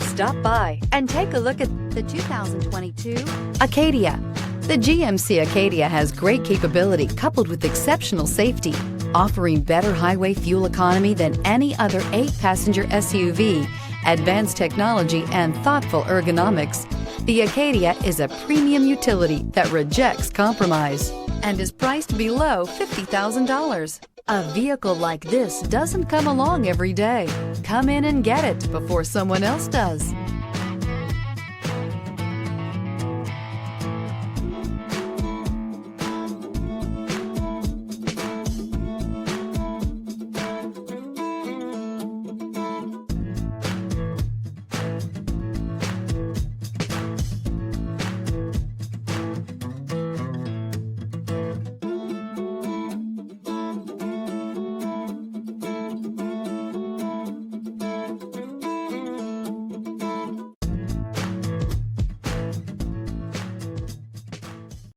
Stop by and take a look at the 2022 Acadia. The GMC Acadia has great capability coupled with exceptional safety, offering better highway fuel economy than any other 8-passenger SUV, advanced technology, and thoughtful ergonomics. The Acadia is a premium utility that rejects compromise and is priced below $50,000. A vehicle like this doesn't come along every day. Come in and get it before someone else does.